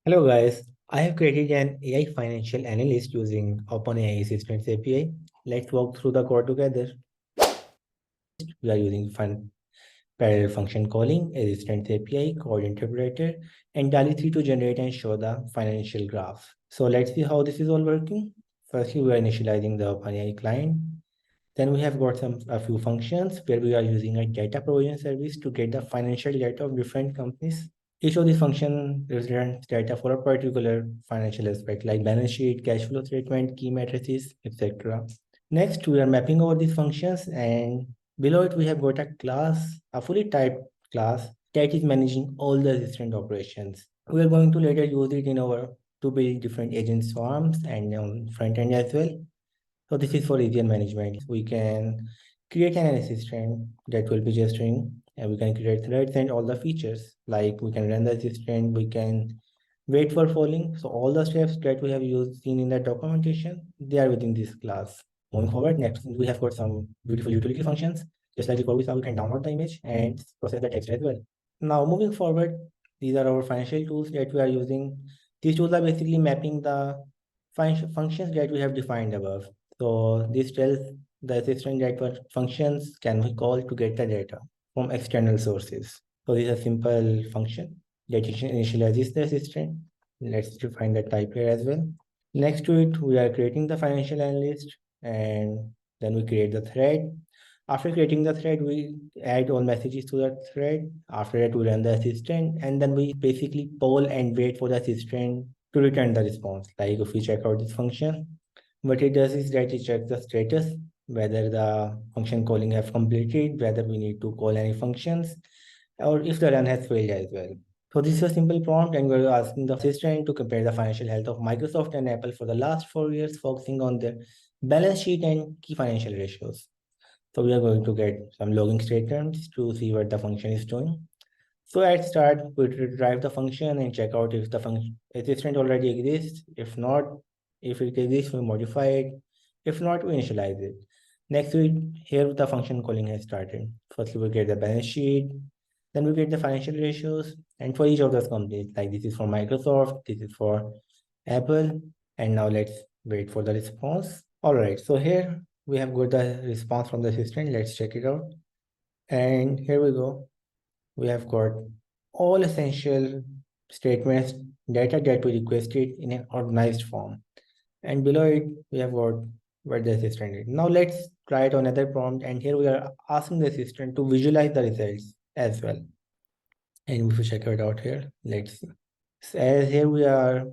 Hello guys, I have created an AI financial analyst using OpenAI Assistant's API. Let's walk through the code together. We are using parallel function calling, Assistant's API, code interpreter, and DALI 3 to generate and show the financial graph. So let's see how this is all working. Firstly, we are initializing the OpenAI client. Then we have got a few functions where we are using a data provision service to get the financial data of different companies. Each of these functions represents data for a particular financial aspect like balance sheet, cash flow statement, key matrices, etc. Next, we are mapping over these functions, and below it we have got a class, a fully typed class that is managing all the assistant operations. We are going to later use it in our to build different agent swarms and on front end as well. So this is for easier management. We can create an assistant that will be gesturing, and we can create threads and all the features. Like we can run the assistant, we can wait for falling. So all the steps that we have seen in the documentation, they are within this class. Moving forward, next we have got some beautiful utility functions. Just like before we saw, we can download the image and process the text as well. Now moving forward, these are our financial tools that we are using. These tools are basically mapping the functions that we have defined above. So this tells the assistant that what functions can we call to get the data from external sources. So this is a simple function that initializes the assistant. Let's define the type here as well. Next to it, we are creating the financial analyst, and then we create the thread. After creating the thread, we add all messages to that thread. After that, we run the assistant, and then we basically poll and wait for the assistant to return the response. Like if we check out this function, what it does is that it checks the status, whether the function calling have completed, whether we need to call any functions, or if the run has failed as well. So this is a simple prompt, and we're asking the assistant to compare the financial health of Microsoft and Apple for the last 4 years, focusing on their balance sheet and key financial ratios. So we are going to get some logging statements to see what the function is doing. So at start, we drive the function and check out if the function assistant already exists. If not, if it exists, we modify it. If not, we initialize it. Next week, here the function calling has started. Firstly, we get the balance sheet, then we get the financial ratios, and for each of those companies, like this is for Microsoft, this is for Apple, and now let's wait for the response. All right, so here we have got the response from the assistant. Let's check it out. And here we go. We have got all essential statements, data that we requested in an organized form. And below it, we have got what the assistant did. Now let's try it on another prompt. And here we are asking the assistant to visualize the results as well. And if we check it out here, let's see. So as here we are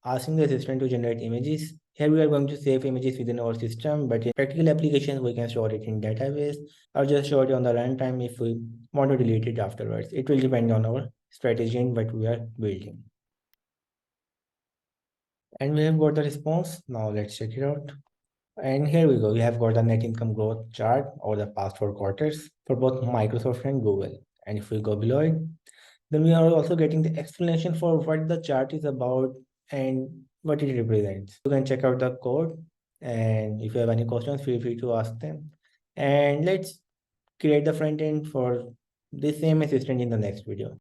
asking the assistant to generate images. Here we are going to save images within our system, but in practical applications, we can store it in database or just store it on the runtime if we want to delete it afterwards. It will depend on our strategy and what we are building. And we have got the response. Now let's check it out. And here we go. We have got the net income growth chart over the past 4 quarters for both Microsoft and Google. And if we go below it, then we are also getting the explanation for what the chart is about and what it represents. You can check out the code, and if you have any questions, feel free to ask them. And let's create the front end for this same assistant in the next video.